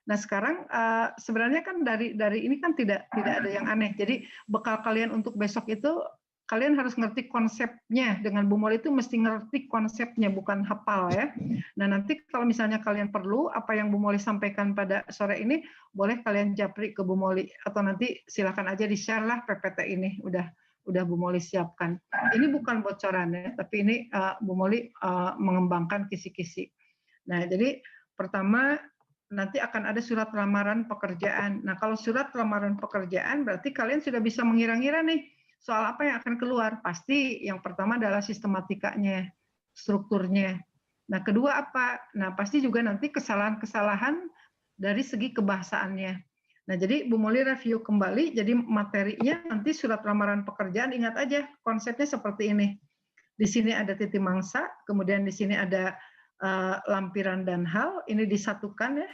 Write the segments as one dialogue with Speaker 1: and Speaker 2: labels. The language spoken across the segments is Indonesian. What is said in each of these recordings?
Speaker 1: Nah sekarang sebenarnya kan dari ini kan tidak ada yang aneh. Jadi bekal kalian untuk besok itu kalian harus ngerti konsepnya. Dengan Bu Molly itu mesti ngerti konsepnya, bukan hafal ya. Nah nanti kalau misalnya kalian perlu apa yang Bu Molly sampaikan pada sore ini, boleh kalian japri ke Bu Molly atau nanti silakan aja di-share lah PPT ini. Udah Bu Molly siapkan. Ini bukan bocoran ya, tapi ini Bu Molly mengembangkan kisi-kisi. Nah jadi pertama nanti akan ada surat lamaran pekerjaan. Nah, kalau surat lamaran pekerjaan berarti kalian sudah bisa mengira-ngira nih soal apa yang akan keluar. Pasti yang pertama adalah sistematikanya, strukturnya. Nah, kedua apa? Nah, pasti juga nanti kesalahan-kesalahan dari segi kebahasaannya. Nah, jadi Bu Molly review kembali, jadi materinya nanti surat lamaran pekerjaan, ingat aja konsepnya seperti ini. Di sini ada titik mangsa, kemudian di sini ada lampiran dan hal, ini disatukan ya,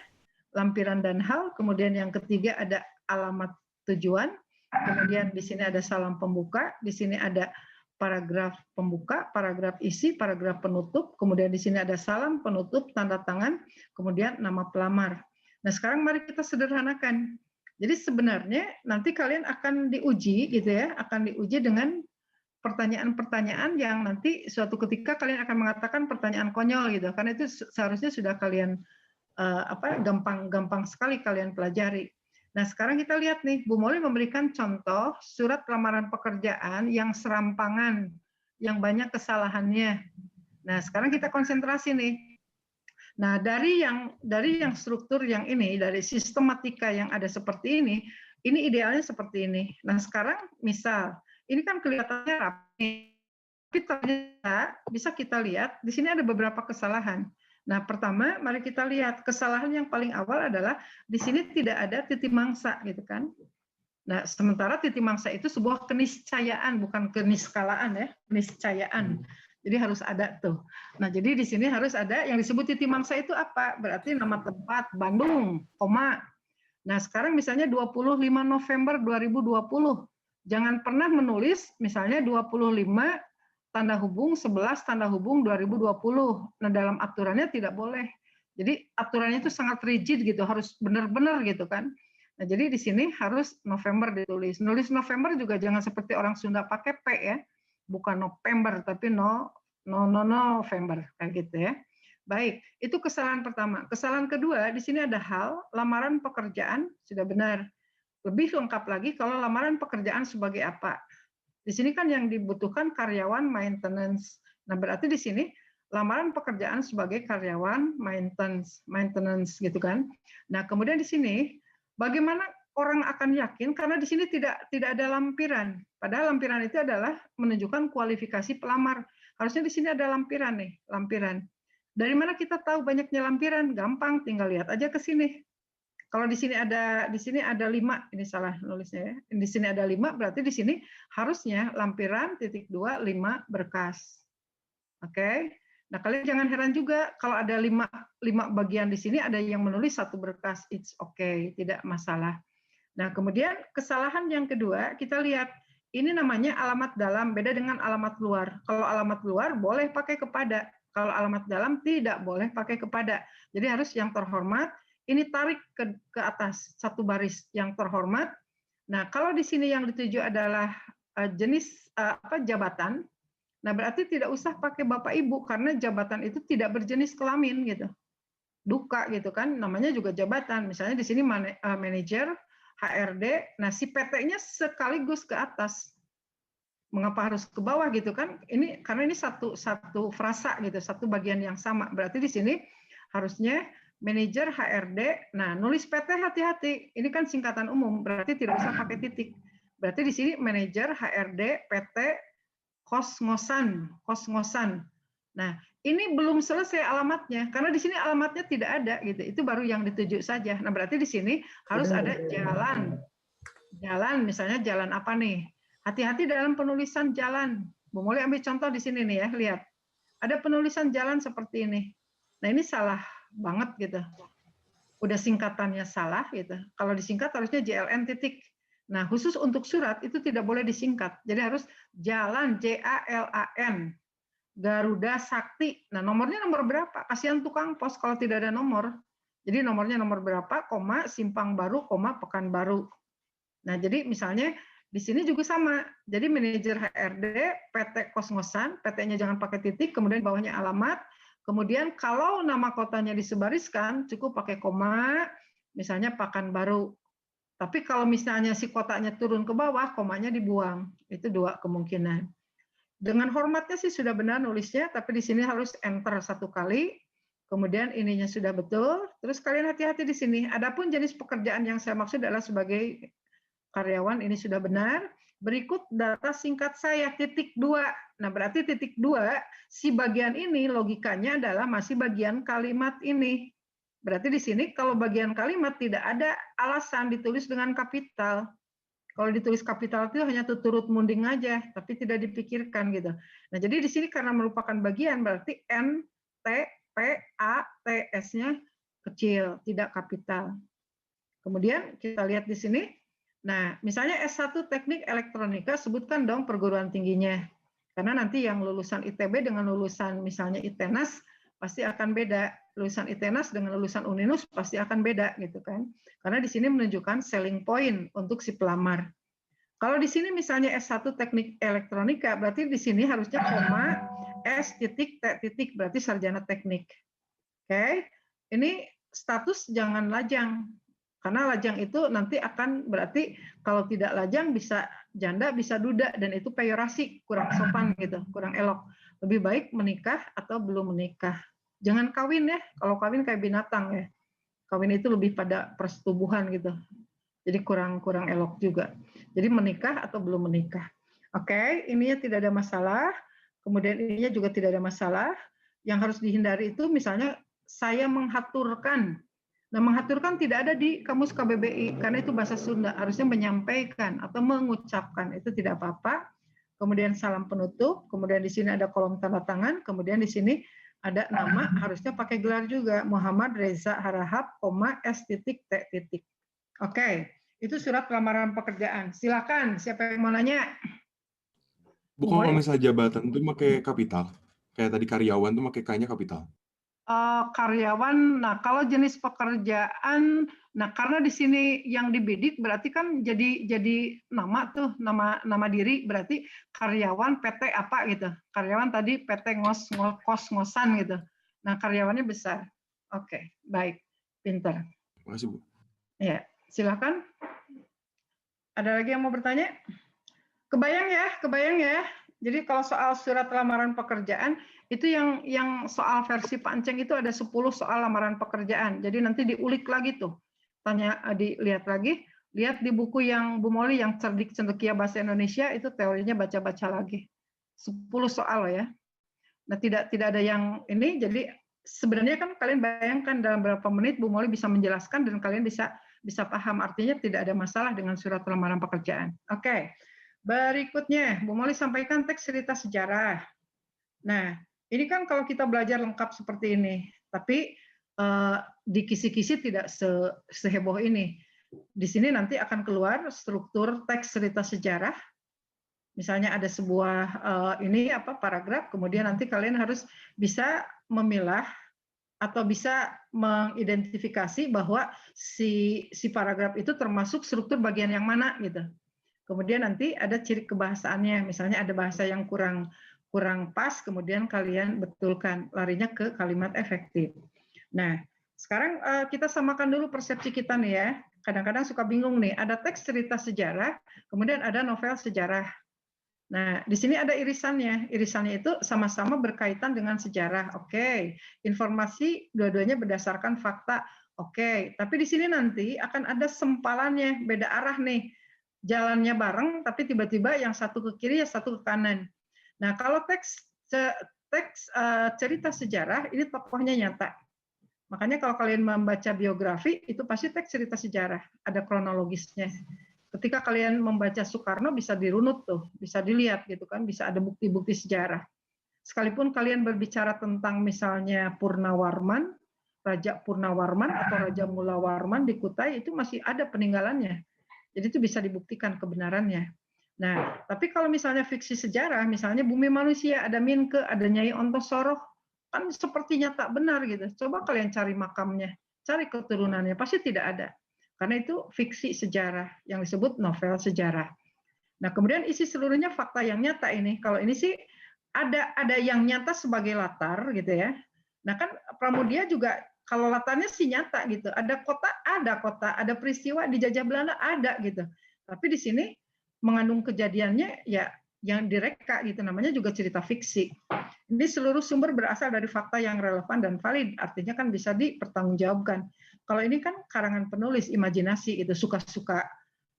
Speaker 1: lampiran dan hal, kemudian yang ketiga ada alamat tujuan, kemudian di sini ada salam pembuka, di sini ada paragraf pembuka, paragraf isi, paragraf penutup, kemudian di sini ada salam penutup, tanda tangan, kemudian nama pelamar. Nah sekarang mari kita sederhanakan. Jadi sebenarnya nanti kalian akan diuji gitu ya, akan diuji dengan pertanyaan-pertanyaan yang nanti suatu ketika kalian akan mengatakan pertanyaan konyol gitu, karena itu seharusnya sudah kalian gampang sekali kalian pelajari. Nah sekarang kita lihat nih, Bu Molly memberikan contoh surat lamaran pekerjaan yang serampangan, yang banyak kesalahannya. Nah sekarang kita konsentrasi nih. Nah dari yang struktur yang ini, dari sistematika yang ada seperti ini idealnya seperti ini. Nah sekarang misal ini kan kelihatannya rapi, tapi ternyata bisa kita lihat di sini ada beberapa kesalahan. Nah, pertama, mari kita lihat kesalahan yang paling awal adalah di sini tidak ada titik mangsa, gitu kan? Nah, sementara titik mangsa itu sebuah keniscayaan, bukan keniskalaan ya, keniscayaan. Jadi harus ada tuh. Nah, jadi di sini harus ada yang disebut titik mangsa itu apa? Berarti nama tempat Bandung, koma. Nah, sekarang misalnya 25 November 2020. Jangan pernah menulis misalnya 25 tanda hubung 11 tanda hubung 2020. Nah, dalam aturannya tidak boleh. Jadi aturannya itu sangat rigid gitu, harus benar-benar gitu kan. Nah, jadi di sini harus November ditulis. Nulis November juga jangan seperti orang Sunda pakai P ya. Bukan November tapi November kayak gitu ya. Baik, itu kesalahan pertama. Kesalahan kedua, di sini ada hal lamaran pekerjaan sudah benar. Lebih lengkap lagi kalau lamaran pekerjaan sebagai apa. Di sini kan yang dibutuhkan karyawan maintenance. Nah, berarti di sini lamaran pekerjaan sebagai karyawan maintenance gitu kan. Nah, kemudian di sini bagaimana orang akan yakin karena di sini tidak ada lampiran. Padahal lampiran itu adalah menunjukkan kualifikasi pelamar. Harusnya di sini ada lampiran nih, lampiran. Dari mana kita tahu banyaknya lampiran? Gampang, tinggal lihat aja ke sini. Kalau di sini ada 5, ini salah nulisnya ya. Di sini ada 5, berarti di sini harusnya lampiran titik 2 5 berkas. Oke. Nah, kalian jangan heran juga kalau ada 5 bagian di sini ada yang menulis 1 berkas. It's okay, tidak masalah. Nah, kemudian kesalahan yang kedua, kita lihat ini namanya alamat dalam, beda dengan alamat luar. Kalau alamat luar boleh pakai kepada, kalau alamat dalam tidak boleh pakai kepada. Jadi harus yang terhormat, ini tarik ke atas satu baris yang terhormat. Nah, kalau di sini yang dituju adalah jenis jabatan, nah berarti tidak usah pakai Bapak Ibu karena jabatan itu tidak berjenis kelamin gitu. Duka gitu kan, namanya juga jabatan. Misalnya di sini manajer, HRD, nah si PT-nya sekaligus ke atas. Mengapa harus ke bawah gitu kan? Ini karena ini satu frasa gitu, satu bagian yang sama. Berarti di sini harusnya manajer HRD. Nah, nulis PT hati-hati. Ini kan singkatan umum, berarti tidak usah pakai titik. Berarti di sini manajer HRD PT kos-ngosan. Nah, ini belum selesai alamatnya karena di sini alamatnya tidak ada gitu. Itu baru yang dituju saja. Nah, berarti di sini harus ada jalan. Jalan misalnya jalan apa nih? Hati-hati dalam penulisan jalan. Bu Molly ambil contoh di sini nih ya, lihat. Ada penulisan jalan seperti ini. Nah, ini salah banget gitu. Udah singkatannya salah gitu. Kalau disingkat harusnya JLN titik. Nah, khusus untuk surat itu tidak boleh disingkat. Jadi harus jalan JALAN. Garuda Sakti. Nah, nomornya nomor berapa? Kasihan tukang pos kalau tidak ada nomor. Jadi nomornya nomor berapa, koma, Simpang Baru, koma, Pekanbaru. Nah, jadi misalnya di sini juga sama. Jadi manajer HRD, PT kos-ngosan, PT-nya jangan pakai titik, kemudian bawahnya alamat. Kemudian kalau nama kotanya disebariskan, cukup pakai koma, misalnya Pekanbaru. Tapi kalau misalnya si kotanya turun ke bawah, komanya dibuang. Itu dua kemungkinan. Dengan hormatnya sih sudah benar nulisnya, tapi di sini harus enter 1 kali. Kemudian ininya sudah betul. Terus kalian hati-hati di sini. Adapun jenis pekerjaan yang saya maksud adalah sebagai karyawan, ini sudah benar. Berikut data singkat saya, titik 2. Nah, berarti titik 2, si bagian ini logikanya adalah masih bagian kalimat ini. Berarti di sini kalau bagian kalimat tidak ada alasan ditulis dengan kapital. Kalau ditulis kapital itu hanya turut munding aja, tapi tidak dipikirkan gitu. Nah, jadi di sini karena merupakan bagian, berarti N, T, P, A, T, S-nya kecil, tidak kapital. Kemudian kita lihat di sini. Nah, misalnya S1 Teknik Elektronika, sebutkan dong perguruan tingginya. Karena nanti yang lulusan ITB dengan lulusan misalnya ITENAS pasti akan beda. Lulusan ITENAS dengan lulusan UNINUS pasti akan beda gitu kan. Karena di sini menunjukkan selling point untuk si pelamar. Kalau di sini misalnya S1 Teknik Elektronika, berarti di sini harusnya koma S titik T titik, berarti sarjana teknik. Oke, ini status jangan lajang. Karena lajang itu nanti akan berarti kalau tidak lajang bisa janda, bisa duda, dan itu peyorasi, kurang sopan gitu, kurang elok. Lebih baik menikah atau belum menikah. Jangan kawin ya, kalau kawin kayak binatang ya. Kawin itu lebih pada persetubuhan gitu. Jadi kurang elok juga. Jadi menikah atau belum menikah. Oke, ininya tidak ada masalah. Kemudian ininya juga tidak ada masalah. Yang harus dihindari itu misalnya saya menghaturkan. Nah, menghaturkan tidak ada di kamus KBBI karena itu bahasa Sunda. Harusnya menyampaikan atau mengucapkan. Itu tidak apa-apa. Kemudian salam penutup. Kemudian di sini ada kolom tanda tangan. Kemudian di sini ada nama, harusnya pakai gelar juga. Muhammad Reza Harahap, S titik T titik. Oke, itu surat lamaran pekerjaan. Silakan, siapa yang mau nanya?
Speaker 2: Bu, kalau misalnya jabatan itu pakai kapital, kayak tadi karyawan tuh pakai K-nya kapital.
Speaker 1: Karyawan, nah kalau jenis pekerjaan, nah karena di sini yang dibidik berarti kan jadi nama tuh, nama diri berarti karyawan PT apa gitu. Karyawan tadi PT kos-ngosan gitu. Nah karyawannya besar. Oke, baik, pinter.
Speaker 2: Makasih, Bu.
Speaker 1: Ya, silakan. Ada lagi yang mau bertanya? Kebayang ya. Jadi kalau soal surat lamaran pekerjaan, itu yang soal versi Pak Enceng itu ada 10 soal lamaran pekerjaan. Jadi nanti diulik lagi tuh. Dilihat lagi, lihat di buku yang Bu Moli yang Cerdik Cendekia Bahasa Indonesia, itu teorinya baca-baca lagi. 10 soal ya. Nah, tidak ada yang ini, jadi sebenarnya kan kalian bayangkan dalam berapa menit Bu Moli bisa menjelaskan dan kalian bisa paham. Artinya tidak ada masalah dengan surat lamaran pekerjaan. Oke. Berikutnya, Bu Moli sampaikan teks cerita sejarah. Nah, ini kan kalau kita belajar lengkap seperti ini, tapi di kisi-kisi tidak seheboh ini. Di sini nanti akan keluar struktur teks cerita sejarah. Misalnya ada sebuah paragraf, kemudian nanti kalian harus bisa memilah atau bisa mengidentifikasi bahwa si paragraf itu termasuk struktur bagian yang mana gitu. Kemudian nanti ada ciri kebahasaannya, misalnya ada bahasa yang kurang pas, kemudian kalian betulkan, larinya ke kalimat efektif. Nah, sekarang kita samakan dulu persepsi kita nih ya. Kadang-kadang suka bingung nih, ada teks cerita sejarah, kemudian ada novel sejarah. Nah, di sini ada irisannya. Irisannya itu sama-sama berkaitan dengan sejarah. Oke, informasi dua-duanya berdasarkan fakta. Oke, tapi di sini nanti akan ada sempalannya, beda arah nih. Jalannya bareng, tapi tiba-tiba yang satu ke kiri, yang satu ke kanan. Nah, kalau teks cerita sejarah, ini tokohnya nyata. Makanya kalau kalian membaca biografi, itu pasti teks cerita sejarah, ada kronologisnya. Ketika kalian membaca Soekarno, bisa dirunut tuh, bisa dilihat gitu kan, bisa ada bukti-bukti sejarah. Sekalipun kalian berbicara tentang misalnya Purnawarman, Raja Purnawarman atau Raja Mulawarman di Kutai, itu masih ada peninggalannya. Jadi itu bisa dibuktikan kebenarannya. Nah, tapi kalau misalnya fiksi sejarah, misalnya Bumi Manusia, ada Minke, ada Nyai Ontosoroh, kan sepertinya tak benar gitu. Coba kalian cari makamnya. cari keturunannya, pasti tidak ada. Karena itu fiksi sejarah yang disebut novel sejarah. Nah, kemudian isi seluruhnya fakta yang nyata ini. Kalau ini sih ada yang nyata sebagai latar gitu ya. Nah, kan Pramudia juga kalau latarnya sih nyata gitu. Ada kota, ada peristiwa dijajah Belanda ada gitu. Tapi di sini mengandung kejadiannya ya yang direka gitu, namanya juga cerita fiksi. Ini seluruh sumber berasal dari fakta yang relevan dan valid, artinya kan bisa dipertanggungjawabkan. Kalau ini kan karangan penulis, imajinasi itu suka-suka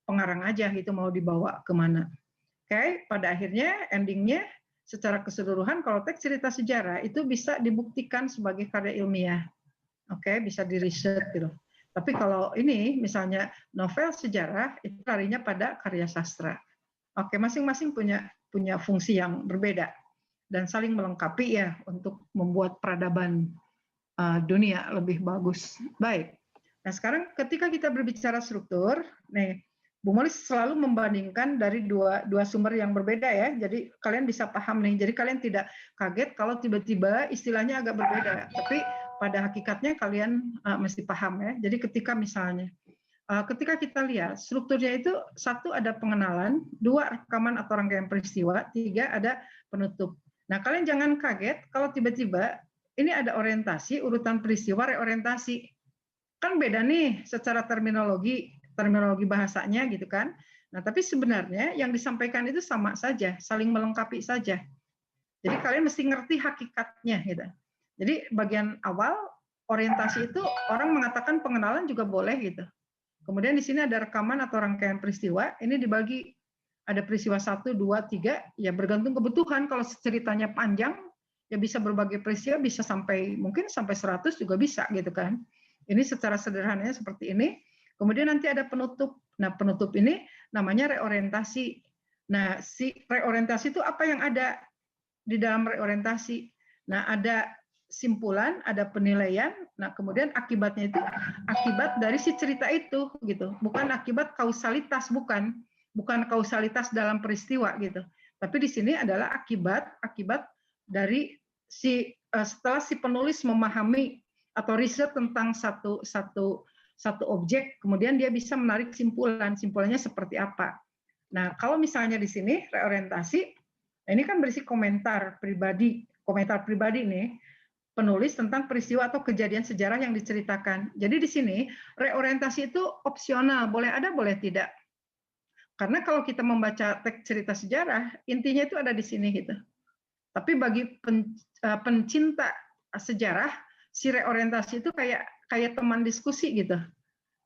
Speaker 1: pengarang aja gitu mau dibawa kemana. Oke, pada akhirnya endingnya secara keseluruhan kalau teks cerita sejarah itu bisa dibuktikan sebagai karya ilmiah. Oke, bisa diriset gitu. Tapi kalau ini misalnya novel sejarah itu larinya pada karya sastra. Oke, masing-masing punya fungsi yang berbeda dan saling melengkapi ya untuk membuat peradaban dunia lebih bagus. Baik. Nah, sekarang ketika kita berbicara struktur, nih Bu Molly selalu membandingkan dari dua sumber yang berbeda ya. Jadi kalian bisa paham nih. Jadi kalian tidak kaget kalau tiba-tiba istilahnya agak berbeda. Tapi pada hakikatnya kalian mesti paham ya. Jadi ketika misalnya ketika kita lihat strukturnya itu satu ada pengenalan, dua rekaman atau rangkaian peristiwa, tiga ada penutup. Nah, kalian jangan kaget kalau tiba-tiba ini ada orientasi, urutan peristiwa, reorientasi. Kan beda nih secara terminologi bahasanya gitu kan. Nah, tapi sebenarnya yang disampaikan itu sama saja, saling melengkapi saja. Jadi kalian mesti ngerti hakikatnya gitu. Jadi bagian awal orientasi itu orang mengatakan pengenalan juga boleh gitu. Kemudian di sini ada rekaman atau rangkaian peristiwa, ini dibagi ada peristiwa 1, 2, 3, ya bergantung kebutuhan. Kalau ceritanya panjang, ya bisa berbagai peristiwa, bisa mungkin sampai 100 juga bisa gitu kan. Ini secara sederhananya seperti ini. Kemudian nanti ada penutup. Nah, penutup ini namanya reorientasi. Nah, si reorientasi itu apa yang ada di dalam reorientasi? Nah, ada simpulan, ada penilaian. Nah, kemudian akibatnya itu akibat dari si cerita itu gitu. Bukan akibat kausalitas, bukan kausalitas dalam peristiwa gitu. Tapi di sini adalah akibat dari setelah si penulis memahami atau riset tentang satu objek, kemudian dia bisa menarik simpulannya seperti apa. Nah, kalau misalnya di sini reorientasi, ini kan berisi komentar pribadi nih, penulis tentang peristiwa atau kejadian sejarah yang diceritakan. Jadi di sini reorientasi itu opsional, boleh ada, boleh tidak. Karena kalau kita membaca teks cerita sejarah, intinya itu ada di sini gitu. Tapi bagi pencinta sejarah, si reorientasi itu kayak teman diskusi gitu.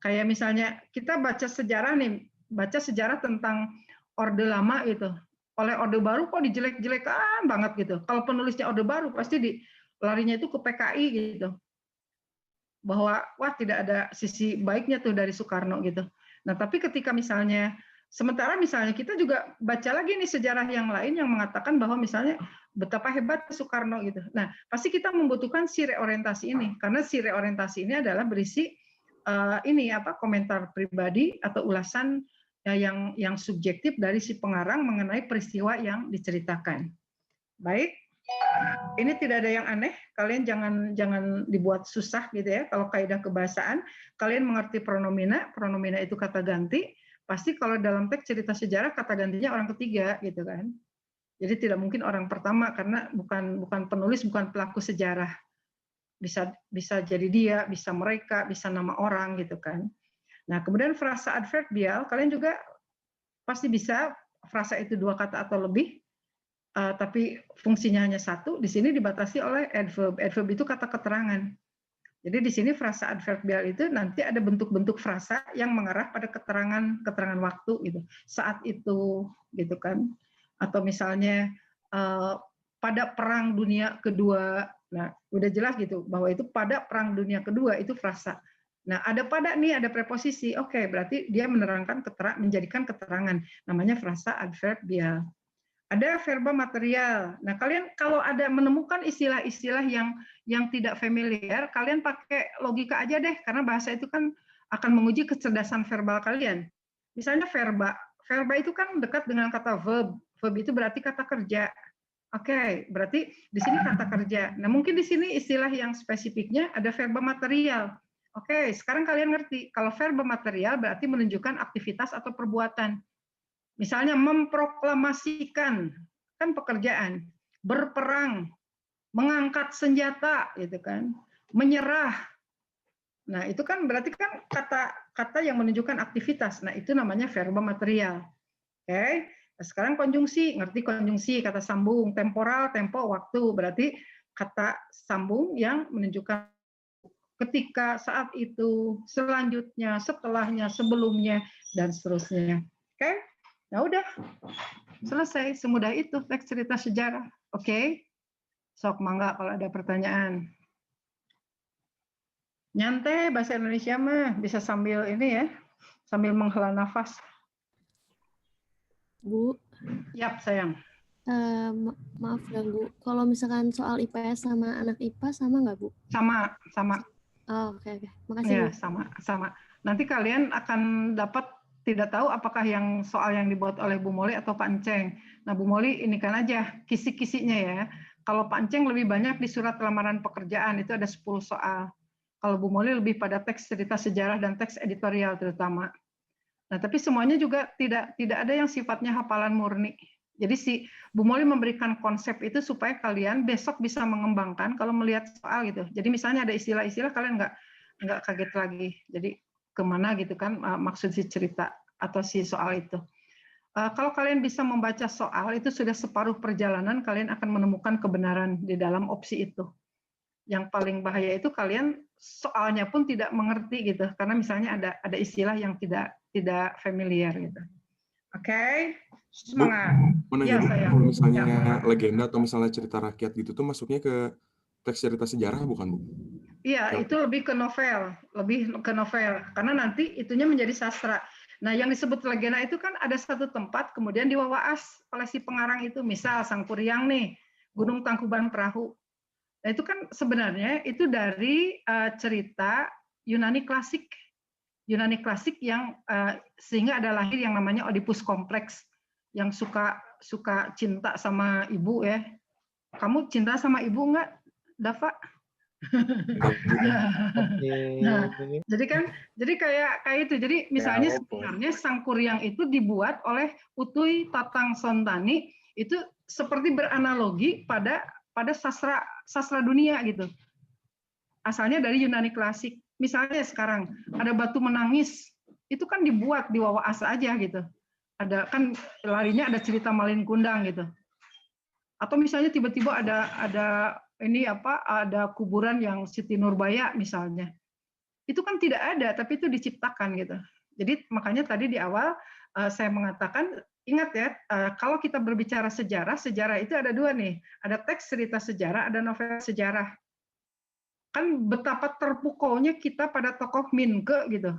Speaker 1: Kayak misalnya kita baca sejarah tentang Orde Lama gitu. Oleh Orde Baru kok dijelek-jelekan banget gitu. Kalau penulisnya Orde Baru pasti larinya itu ke PKI gitu. Bahwa wah tidak ada sisi baiknya tuh dari Soekarno gitu. Nah, tapi ketika sementara misalnya kita juga baca lagi nih sejarah yang lain yang mengatakan bahwa misalnya betapa hebat Soekarno gitu. Nah, pasti kita membutuhkan si reorientasi ini karena si reorientasi ini adalah berisi komentar pribadi atau ulasan yang subjektif dari si pengarang mengenai peristiwa yang diceritakan. Baik. Ini tidak ada yang aneh, kalian jangan dibuat susah gitu ya. Kalau kaidah kebahasaan, kalian mengerti pronomina itu kata ganti, pasti kalau dalam teks cerita sejarah kata gantinya orang ketiga gitu kan. Jadi tidak mungkin orang pertama karena bukan penulis, bukan pelaku sejarah. Bisa jadi dia, bisa mereka, bisa nama orang gitu kan. Nah, kemudian frasa adverbial, kalian juga pasti bisa frasa itu 2 kata atau lebih. Tapi fungsinya hanya satu, di sini dibatasi oleh adverb. Adverb itu kata keterangan. Jadi di sini frasa adverbial itu nanti ada bentuk-bentuk frasa yang mengarah pada keterangan waktu gitu. Saat itu gitu kan. Atau misalnya pada Perang Dunia Kedua. Nah, udah jelas gitu bahwa itu pada Perang Dunia Kedua itu frasa. Nah, ada pada nih ada preposisi. Oke, berarti dia menerangkan menjadikan keterangan. Namanya frasa adverbial. Ada verba material. Nah, kalian kalau ada menemukan istilah-istilah yang tidak familiar, kalian pakai logika aja deh, karena bahasa itu kan akan menguji kecerdasan verbal kalian. Misalnya verba itu kan dekat dengan kata verb. Verb itu berarti kata kerja. Oke, berarti di sini kata kerja. Nah, mungkin di sini istilah yang spesifiknya ada verba material. Oke, sekarang kalian ngerti kalau verba material berarti menunjukkan aktivitas atau perbuatan. Misalnya memproklamasikan, kan pekerjaan, berperang, mengangkat senjata, gitu kan, menyerah. Nah, itu kan berarti kan kata-kata yang menunjukkan aktivitas. Nah, itu namanya verba material. Oke. Nah, sekarang konjungsi, ngerti konjungsi, kata sambung, temporal, tempo, waktu, berarti kata sambung yang menunjukkan ketika, saat itu, selanjutnya, setelahnya, sebelumnya, dan seterusnya. Oke? Nah, udah. Selesai. Semudah itu teks cerita sejarah. Oke? Sok mangga kalau ada pertanyaan. Nyantai bahasa Indonesia mah bisa sambil ini ya, sambil menghela nafas.
Speaker 3: Bu,
Speaker 1: Yap, sayang.
Speaker 3: maaf ganggu. Kalau misalkan soal IPS sama anak IPA sama nggak, Bu?
Speaker 1: Sama.
Speaker 3: Oh, oke. Makasih,
Speaker 1: Ya,
Speaker 3: Bu.
Speaker 1: sama. Nanti kalian akan dapat, tidak tahu apakah yang soal yang dibuat oleh Bu Moli atau Pak Enceng. Nah, Bu Moli ini kan aja kisi-kisinya ya. Kalau Pak Enceng lebih banyak di surat lamaran pekerjaan, itu ada 10 soal. Kalau Bu Moli lebih pada teks cerita sejarah dan teks editorial terutama. Nah, tapi semuanya juga tidak ada yang sifatnya hafalan murni. Jadi si Bu Moli memberikan konsep itu supaya kalian besok bisa mengembangkan kalau melihat soal gitu. Jadi misalnya ada istilah-istilah kalian nggak kaget lagi. Jadi kemana gitu kan maksud si cerita atau si soal itu. Kalau kalian bisa membaca soal itu sudah separuh perjalanan, kalian akan menemukan kebenaran di dalam opsi itu. Yang paling bahaya itu kalian soalnya pun tidak mengerti gitu, karena misalnya ada istilah yang tidak familiar gitu. Oke, semangat.
Speaker 2: Mana
Speaker 1: Ya,
Speaker 2: Bu,
Speaker 1: sayang.
Speaker 2: kalau misalnya
Speaker 1: Ya.
Speaker 2: legenda atau misalnya cerita rakyat gitu tuh masuknya ke teks cerita sejarah bukan Bu?
Speaker 1: Iya, itu lebih ke novel, karena nanti itunya menjadi sastra. Nah, yang disebut legenda itu kan ada satu tempat, kemudian diwawaas oleh si pengarang itu, misal Sangkuriang nih, Gunung Tangkuban Perahu. Nah, itu kan sebenarnya itu dari cerita Yunani klasik yang sehingga ada lahir yang namanya Oedipus kompleks, yang suka cinta sama ibu ya. Kamu cinta sama ibu nggak, Dava? Nah, jadi kayak itu. Jadi misalnya sebenarnya Sangkuriang itu dibuat oleh Utui Tatang Sontani itu seperti beranalogi pada sastra dunia gitu. Asalnya dari Yunani klasik. Misalnya sekarang ada Batu Menangis, itu kan dibuat di Wawaas aja gitu. Ada kan larinya ada cerita Malin Kundang gitu. Atau misalnya tiba-tiba ada kuburan yang Siti Nurbaya misalnya. Itu kan tidak ada, tapi itu diciptakan gitu. Jadi makanya tadi di awal saya mengatakan, ingat ya, kalau kita berbicara sejarah itu ada dua nih. Ada teks cerita sejarah, ada novel sejarah. Kan betapa terpukulnya kita pada tokoh Minke gitu.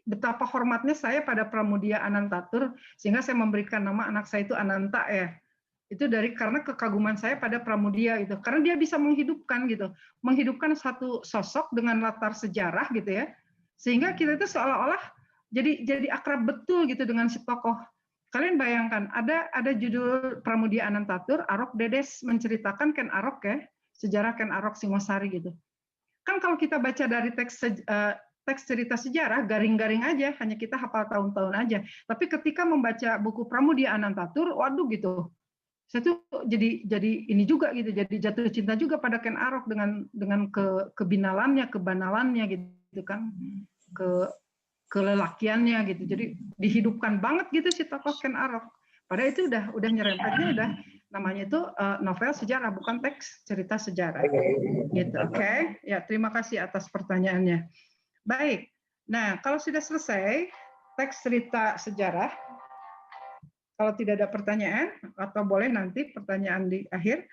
Speaker 1: Betapa hormatnya saya pada Pramudia Anantatur, sehingga saya memberikan nama anak saya itu Ananta ya. Itu karena kekaguman saya pada Pramudia gitu. Karena dia bisa menghidupkan gitu. Menghidupkan satu sosok dengan latar sejarah gitu ya. Sehingga kita itu seolah-olah jadi akrab betul gitu dengan si tokoh. Kalian bayangkan, ada judul Pramudia Anantatur, Arok Dedes menceritakan Ken Arok ya, sejarah Ken Arok Singosari gitu. Kan kalau kita baca dari teks cerita sejarah, garing-garing aja, hanya kita hafal tahun-tahun aja. Tapi ketika membaca buku Pramudia Anantatur, waduh gitu. Saya tuh jadi ini juga gitu, jadi jatuh cinta juga pada Ken Arok dengan kebinalannya, kebanalannya gitu kan, kelelakiannya gitu. Jadi dihidupkan banget gitu si tokoh Ken Arok. Padahal itu udah nyerempetnya udah namanya itu novel sejarah, bukan teks cerita sejarah. Gitu, oke? Ya, terima kasih atas pertanyaannya. Baik. Nah, kalau sudah selesai teks cerita sejarah, kalau tidak ada pertanyaan atau boleh nanti pertanyaan di akhir.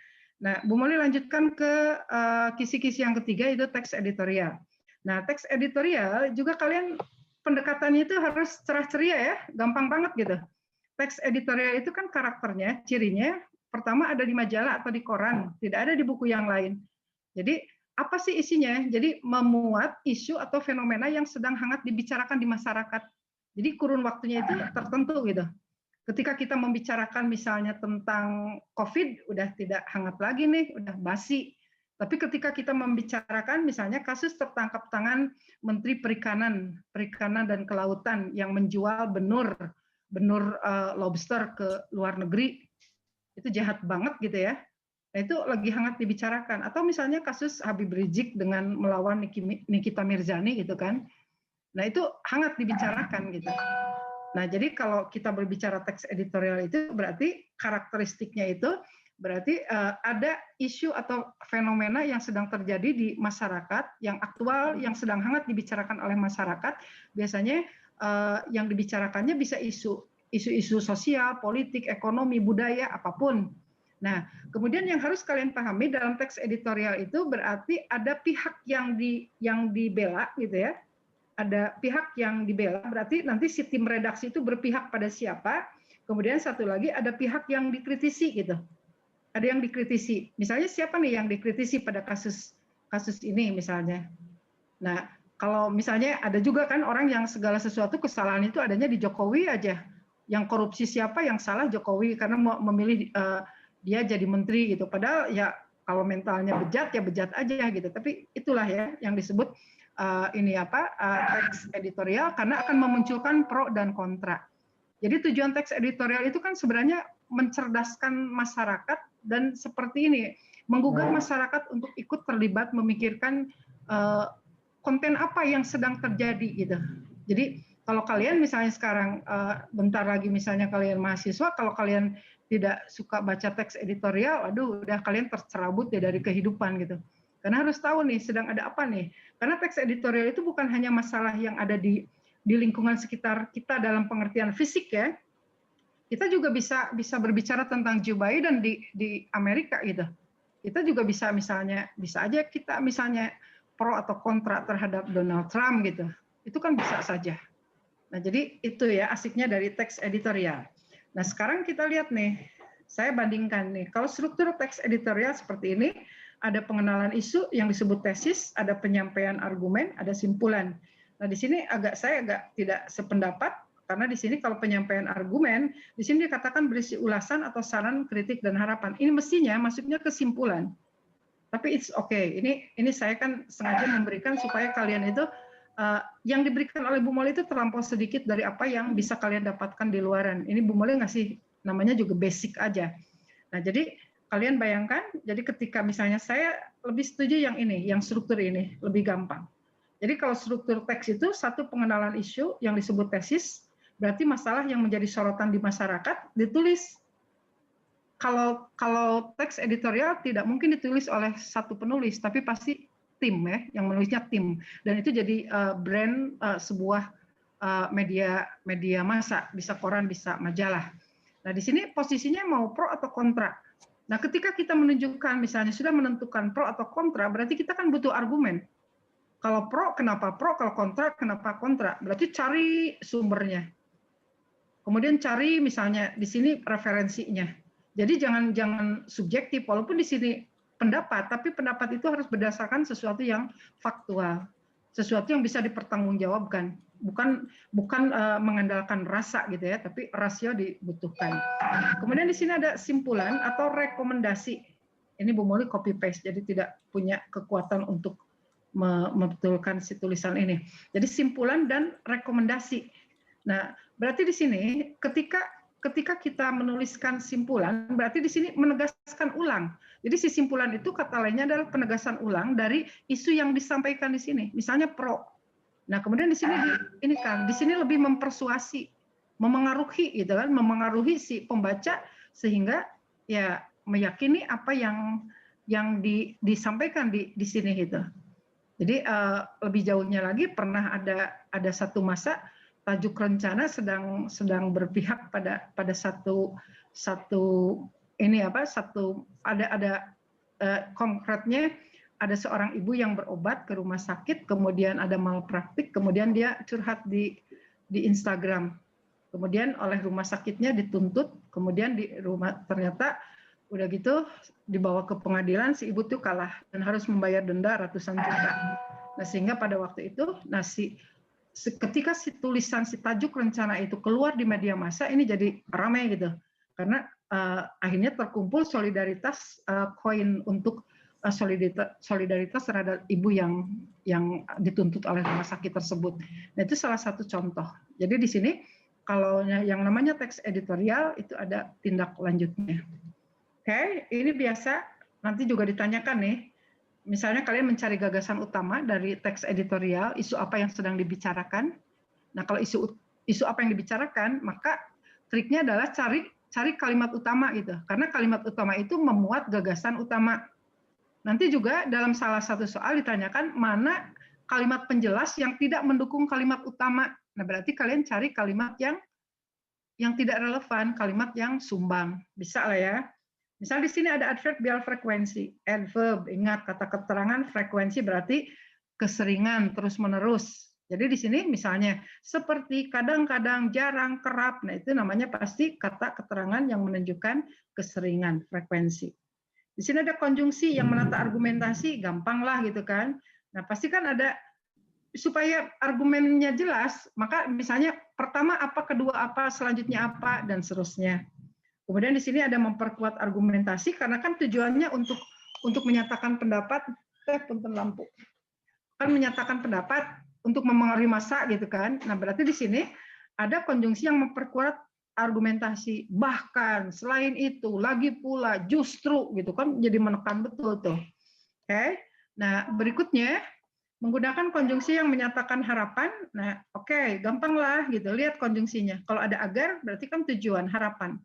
Speaker 1: Nah, Bu Moli lanjutkan ke kisi-kisi yang ketiga, itu teks editorial. Nah, teks editorial juga kalian pendekatannya itu harus cerah ceria ya, gampang banget gitu. Teks editorial itu kan karakternya, cirinya pertama ada di majalah atau di koran, tidak ada di buku yang lain. Jadi apa sih isinya? Jadi memuat isu atau fenomena yang sedang hangat dibicarakan di masyarakat. Jadi kurun waktunya itu tertentu gitu. Ketika kita membicarakan misalnya tentang COVID, udah tidak hangat lagi nih, udah basi. Tapi ketika kita membicarakan misalnya kasus tertangkap tangan Menteri Perikanan dan Kelautan yang menjual benur lobster ke luar negeri, itu jahat banget gitu ya. Nah, itu lagi hangat dibicarakan. Atau misalnya kasus Habib Rizik dengan melawan Nikita Mirzani gitu kan. Nah, itu hangat dibicarakan gitu. Nah, jadi kalau kita berbicara teks editorial itu berarti karakteristiknya itu berarti ada isu atau fenomena yang sedang terjadi di masyarakat, yang aktual, yang sedang hangat dibicarakan oleh masyarakat. Biasanya yang dibicarakannya bisa isu-isu sosial, politik, ekonomi, budaya, apapun. Nah, kemudian yang harus kalian pahami dalam teks editorial itu berarti ada pihak yang dibela gitu ya. Ada pihak yang dibela, berarti nanti si tim redaksi itu berpihak pada siapa. Kemudian satu lagi ada pihak yang dikritisi gitu. Ada yang dikritisi. Misalnya siapa nih yang dikritisi pada kasus ini misalnya. Nah, kalau misalnya ada juga kan orang yang segala sesuatu kesalahan itu adanya di Jokowi aja. Yang korupsi siapa, yang salah Jokowi karena mau memilih dia jadi menteri gitu. Padahal ya kalau mentalnya bejat ya bejat aja gitu. Tapi itulah ya yang disebut teks editorial karena akan memunculkan pro dan kontra. Jadi tujuan teks editorial itu kan sebenarnya mencerdaskan masyarakat dan seperti ini, menggugah masyarakat untuk ikut terlibat memikirkan konten apa yang sedang terjadi gitu. Jadi kalau kalian misalnya sekarang bentar lagi misalnya kalian mahasiswa, kalau kalian tidak suka baca teks editorial, aduh udah kalian tercerabut ya dari kehidupan gitu. Karena harus tahu nih sedang ada apa nih. Karena teks editorial itu bukan hanya masalah yang ada di lingkungan sekitar kita dalam pengertian fisik ya. Kita juga bisa berbicara tentang Joe Biden di Amerika gitu. Kita juga bisa aja kita misalnya pro atau kontra terhadap Donald Trump gitu. Itu kan bisa saja. Nah, jadi itu ya asiknya dari teks editorial. Nah, sekarang kita lihat nih, saya bandingkan nih. Kalau struktur teks editorial seperti ini, ada pengenalan isu yang disebut tesis, ada penyampaian argumen, ada simpulan. Nah, di sini saya agak tidak sependapat karena di sini kalau penyampaian argumen, di sini dikatakan berisi ulasan atau saran, kritik dan harapan. Ini mestinya masuknya kesimpulan. Tapi it's okay. Ini saya kan sengaja memberikan supaya kalian itu yang diberikan oleh Bu Molly itu terlampau sedikit dari apa yang bisa kalian dapatkan di luaran. Ini Bu Molly ngasih namanya juga basic aja. Nah, jadi kalian bayangkan, jadi ketika misalnya saya lebih setuju yang ini, yang struktur ini, lebih gampang. Jadi kalau struktur teks itu satu pengenalan isu yang disebut tesis, berarti masalah yang menjadi sorotan di masyarakat ditulis. Kalau teks editorial tidak mungkin ditulis oleh satu penulis, tapi pasti tim ya, yang menulisnya tim. Dan itu jadi brand sebuah media massa, bisa koran, bisa majalah. Nah, di sini posisinya mau pro atau kontra. Nah, ketika kita menunjukkan misalnya sudah menentukan pro atau kontra, berarti kita kan butuh argumen. Kalau pro, kenapa pro? Kalau kontra, kenapa kontra? Berarti cari sumbernya. Kemudian cari misalnya di sini referensinya. Jadi jangan subjektif, walaupun di sini pendapat, tapi pendapat itu harus berdasarkan sesuatu yang faktual, sesuatu yang bisa dipertanggungjawabkan. Bukan mengandalkan rasa gitu ya, tapi rasio dibutuhkan. Kemudian di sini ada simpulan atau rekomendasi. Ini Bu Molly copy paste, jadi tidak punya kekuatan untuk membetulkan si tulisan ini. Jadi simpulan dan rekomendasi. Nah, berarti di sini ketika kita menuliskan simpulan, berarti di sini menegaskan ulang. Jadi si simpulan itu kata lainnya adalah penegasan ulang dari isu yang disampaikan di sini. Misalnya pro. Nah, kemudian di sini di sini lebih mempersuasi, memengaruhi gitu kan, memengaruhi si pembaca sehingga ya meyakini apa yang disampaikan di sini gitu. Jadi lebih jauhnya lagi pernah ada satu masa tajuk rencana sedang berpihak pada satu konkretnya ada seorang ibu yang berobat ke rumah sakit, kemudian ada malpraktik, kemudian dia curhat di Instagram. Kemudian oleh rumah sakitnya dituntut, kemudian ternyata udah gitu dibawa ke pengadilan, si ibu tuh kalah dan harus membayar denda ratusan juta. Nah, sehingga pada waktu itu ketika si tulisan si tajuk rencana itu keluar di media massa, ini jadi ramai gitu. Karena akhirnya terkumpul solidaritas koin untuk solidaritas terhadap ibu yang dituntut oleh rumah sakit tersebut. Nah, itu salah satu contoh. Jadi di sini kalau yang namanya teks editorial itu ada tindak lanjutnya. Oke, ini biasa nanti juga ditanyakan nih. Misalnya kalian mencari gagasan utama dari teks editorial, isu apa yang sedang dibicarakan. Nah, kalau isu apa yang dibicarakan, maka triknya adalah cari kalimat utama gitu. Karena kalimat utama itu memuat gagasan utama. Nanti juga dalam salah satu soal ditanyakan mana kalimat penjelas yang tidak mendukung kalimat utama. Nah, berarti kalian cari kalimat yang tidak relevan, kalimat yang sumbang. Bisa lah ya. Misal di sini ada adverbial frekuensi. Adverb, ingat kata keterangan frekuensi berarti keseringan, terus-menerus. Jadi di sini misalnya seperti, kadang-kadang, jarang, kerap. Nah, itu namanya pasti kata keterangan yang menunjukkan keseringan, frekuensi. Di sini ada konjungsi yang menata argumentasi, gampang lah gitu kan. Nah, pasti kan ada supaya argumennya jelas, maka misalnya pertama apa, kedua apa, selanjutnya apa, dan seterusnya. Kemudian di sini ada memperkuat argumentasi karena kan tujuannya untuk menyatakan pendapat, punten lampu. Kan menyatakan pendapat untuk memengaruhi massa gitu kan. Nah, berarti di sini ada konjungsi yang memperkuat argumentasi. Bahkan selain itu, lagi pula, justru gitu kan, jadi menekan betul tuh. Oke. Nah, berikutnya menggunakan konjungsi yang menyatakan harapan. Nah, oke, gampang lah gitu. Lihat konjungsinya. Kalau ada agar berarti kan tujuan, harapan.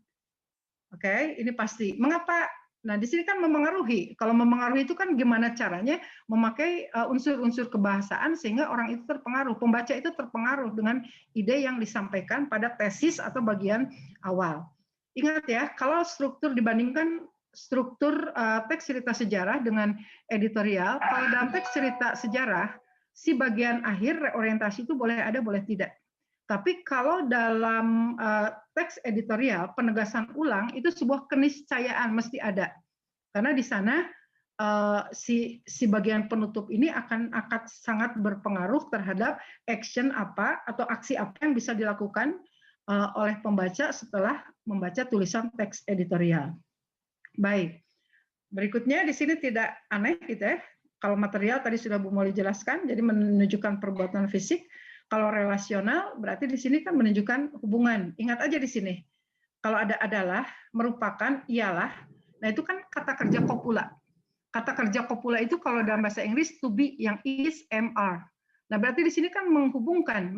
Speaker 1: Oke, ini pasti. Mengapa? Nah, di sini kan memengaruhi. Kalau memengaruhi itu kan gimana caranya memakai unsur-unsur kebahasaan sehingga orang itu terpengaruh, pembaca itu terpengaruh dengan ide yang disampaikan pada tesis atau bagian awal. Ingat ya, kalau struktur dibandingkan struktur teks cerita sejarah dengan editorial, kalau dalam teks cerita sejarah, si bagian akhir reorientasi itu boleh ada, boleh tidak. Tapi kalau dalam teks editorial, penegasan ulang itu sebuah keniscayaan mesti ada. Karena di sana si bagian penutup ini akan sangat berpengaruh terhadap action apa atau aksi apa yang bisa dilakukan oleh pembaca setelah membaca tulisan teks editorial. Baik. Berikutnya di sini tidak aneh gitu ya. Kalau material tadi sudah Bu Molly jelaskan, jadi menunjukkan perbuatan fisik. Kalau relasional berarti di sini kan menunjukkan hubungan. Ingat aja di sini. Kalau ada adalah, merupakan, ialah. Nah, itu kan kata kerja copula. Kata kerja copula itu kalau dalam bahasa Inggris to be yang is, am, are. Nah, berarti di sini kan menghubungkan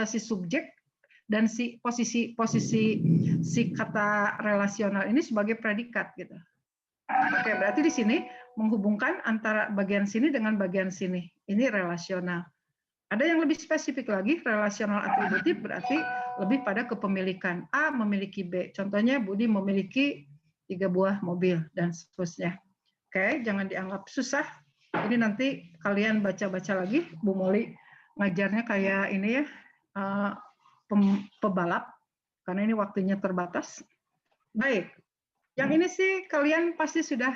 Speaker 1: si subjek dan si posisi si kata relasional ini sebagai predikat gitu. Oke, berarti di sini menghubungkan antara bagian sini dengan bagian sini. Ini relasional. Ada yang lebih spesifik lagi, relasional atributif berarti lebih pada kepemilikan. A memiliki B. Contohnya Budi memiliki 3 buah mobil dan seterusnya. Oke, jangan dianggap susah. Ini nanti kalian baca-baca lagi. Bu Molly ngajarnya kayak ini ya, pebalap, karena ini waktunya terbatas. Baik. Yang ini sih kalian pasti sudah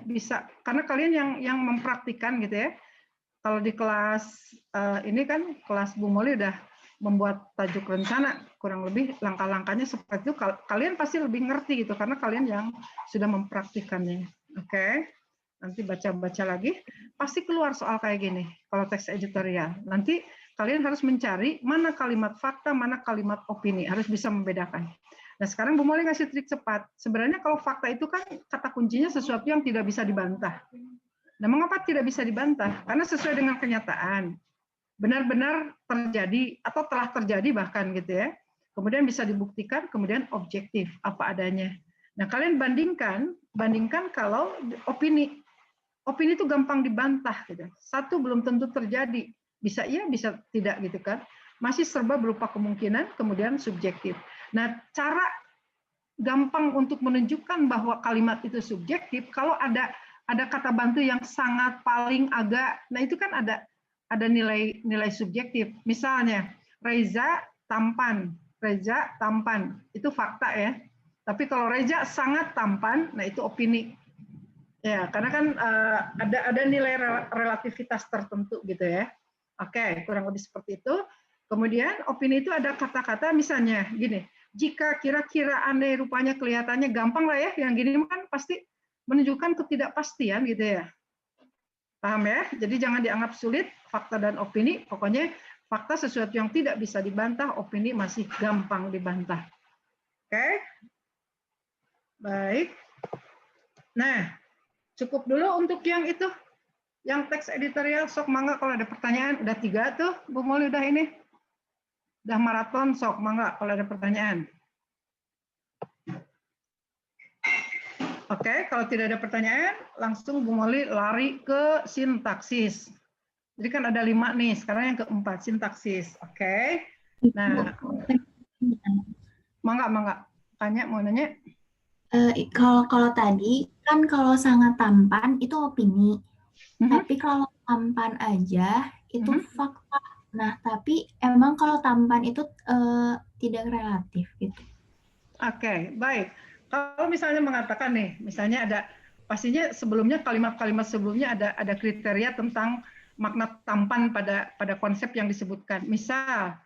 Speaker 1: bisa, karena kalian yang mempraktikkan gitu ya. Kalau di kelas ini kan kelas Bu Molly udah membuat tajuk rencana, kurang lebih langkah-langkahnya seperti itu. Kalian pasti lebih ngerti gitu karena kalian yang sudah mempraktikannya. Oke. Nanti baca-baca lagi, pasti keluar soal kayak gini kalau teks editorial. Nanti kalian harus mencari mana kalimat fakta, mana kalimat opini, harus bisa membedakan. Nah, sekarang Bu Molly ngasih trik cepat. Sebenarnya kalau fakta itu kan kata kuncinya sesuatu yang tidak bisa dibantah. Nah, mengapa tidak bisa dibantah? Karena sesuai dengan kenyataan. Benar-benar terjadi atau telah terjadi bahkan gitu ya. Kemudian bisa dibuktikan, kemudian objektif apa adanya. Nah, kalian bandingkan kalau opini. Opini itu gampang dibantah gitu. Satu belum tentu terjadi. Bisa iya, bisa tidak gitu kan. Masih serba berupa kemungkinan, kemudian subjektif. Nah, cara gampang untuk menunjukkan bahwa kalimat itu subjektif kalau ada kata bantu yang sangat paling agak, nah itu kan ada nilai subjektif. Misalnya Reza tampan, itu fakta ya. Tapi kalau Reza sangat tampan, nah itu opini. Ya, karena kan ada nilai relativitas tertentu gitu ya. Oke, kurang lebih seperti itu. Kemudian opini itu ada kata-kata misalnya gini, jika kira-kira andai rupanya kelihatannya gampang lah ya, yang gini kan pasti menunjukkan ketidakpastian gitu ya. Paham ya? Jadi jangan dianggap sulit, fakta dan opini. Pokoknya fakta sesuatu yang tidak bisa dibantah, opini masih gampang dibantah. Oke? Baik. Nah, cukup dulu untuk yang itu. Yang teks editorial, sok mangga kalau ada pertanyaan. Udah 3 tuh, Bu Moli udah ini. Udah maraton, sok mangga kalau ada pertanyaan. Oke, kalau tidak ada pertanyaan, langsung Bu Moli lari ke sintaksis. Jadi kan ada 5 nih, sekarang yang keempat, sintaksis. Oke. Nah, mangga. Tanya, mau nanya?
Speaker 4: Kalau tadi, kan kalau sangat tampan itu opini. Tapi kalau tampan aja, itu fakta. Nah, tapi emang kalau tampan itu tidak relatif gitu.
Speaker 1: Oke, baik. Kalau misalnya mengatakan nih, misalnya ada, pastinya sebelumnya kalimat-kalimat sebelumnya ada kriteria tentang makna tampan pada konsep yang disebutkan. Misal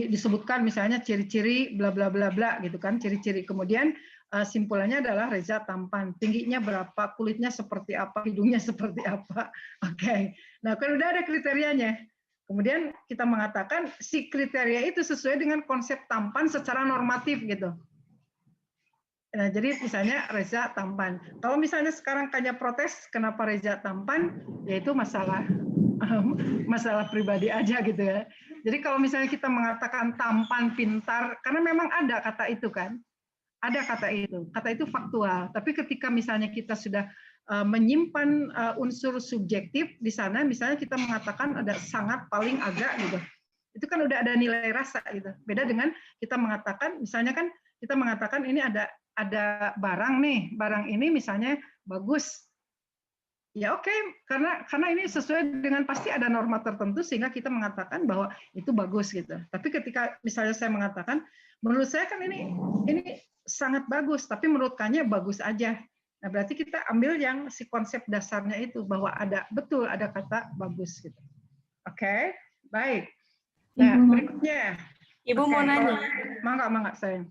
Speaker 1: disebutkan misalnya ciri-ciri bla bla bla bla gitu kan, ciri-ciri. Kemudian simpulannya adalah Reza tampan, tingginya berapa, kulitnya seperti apa, hidungnya seperti apa. Oke. Nah, kan udah ada kriterianya. Kemudian kita mengatakan si kriteria itu sesuai dengan konsep tampan secara normatif gitu. Nah, jadi misalnya Reza tampan. Kalau misalnya sekarang Kanya protes kenapa Reza tampan, yaitu masalah pribadi aja gitu ya. Jadi kalau misalnya kita mengatakan tampan, pintar, karena memang ada kata itu kan. Ada kata itu faktual. Tapi ketika misalnya kita sudah menyimpan unsur subjektif di sana, misalnya kita mengatakan ada sangat, paling, agak gitu. Itu kan udah ada nilai rasa gitu. Beda dengan kita mengatakan, misalnya kan kita mengatakan ini ada barang nih, barang ini misalnya bagus. Ya oke, karena ini sesuai dengan pasti ada norma tertentu sehingga kita mengatakan bahwa itu bagus gitu. Tapi ketika misalnya saya mengatakan, menurut saya kan ini sangat bagus, tapi menurut Kanya bagus aja. Nah, berarti kita ambil yang si konsep dasarnya itu bahwa ada kata bagus gitu. Oke, baik. Nah, berikutnya.
Speaker 5: Ibu mau nanya.
Speaker 1: Mangga sayang.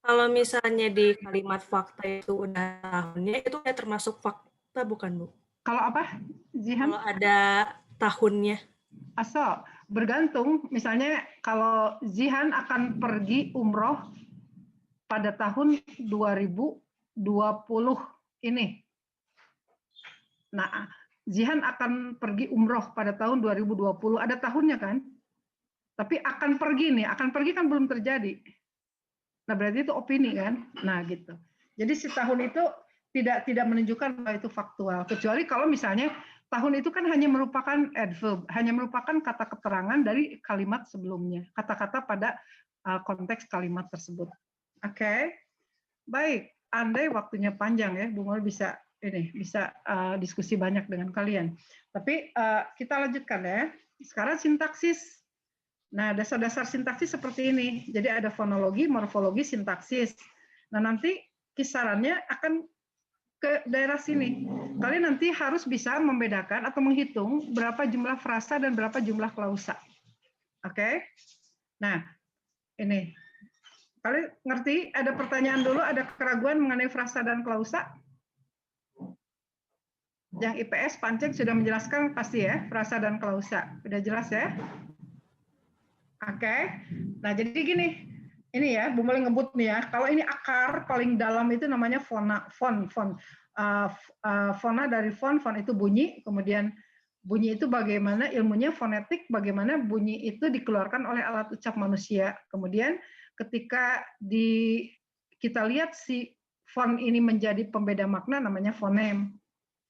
Speaker 5: Kalau misalnya di kalimat fakta itu udah tahunnya, itu udah termasuk fakta bukan, Bu?
Speaker 1: Kalau apa, Jihan?
Speaker 5: Kalau ada tahunnya.
Speaker 1: Asal bergantung. Misalnya kalau Jihan akan pergi umroh pada tahun 2020 ini. Nah, Jihan akan pergi umroh pada tahun 2020. Ada tahunnya kan? Tapi akan pergi kan belum terjadi. Nah, berarti itu opini kan? Nah, gitu. Jadi si tahun itu tidak menunjukkan bahwa itu faktual. Kecuali kalau misalnya tahun itu kan hanya merupakan adverb, hanya merupakan kata keterangan dari kalimat sebelumnya, kata-kata pada konteks kalimat tersebut. Oke. Baik, andai waktunya panjang ya, Bu Mol bisa diskusi banyak dengan kalian. Tapi kita lanjutkan ya. Sekarang sintaksis. Nah, dasar-dasar sintaksis seperti ini. Jadi ada fonologi, morfologi, sintaksis. Nah, nanti kisarannya akan ke daerah sini. Kalian nanti harus bisa membedakan atau menghitung berapa jumlah frasa dan berapa jumlah klausa. Oke? Nah, ini. Kalian ngerti? Ada pertanyaan dulu, ada keraguan mengenai frasa dan klausa? Yang IPS Panceng sudah menjelaskan pasti ya, frasa dan klausa. Udah jelas ya? Oke. Nah, jadi gini. Ini ya, Bu Moli ngebut nih ya. Kalau ini akar paling dalam itu namanya fona, fon. Fona dari fon itu bunyi, kemudian bunyi itu bagaimana ilmunya fonetik, bagaimana bunyi itu dikeluarkan oleh alat ucap manusia. Kemudian ketika kita lihat si fon ini menjadi pembeda makna namanya fonem.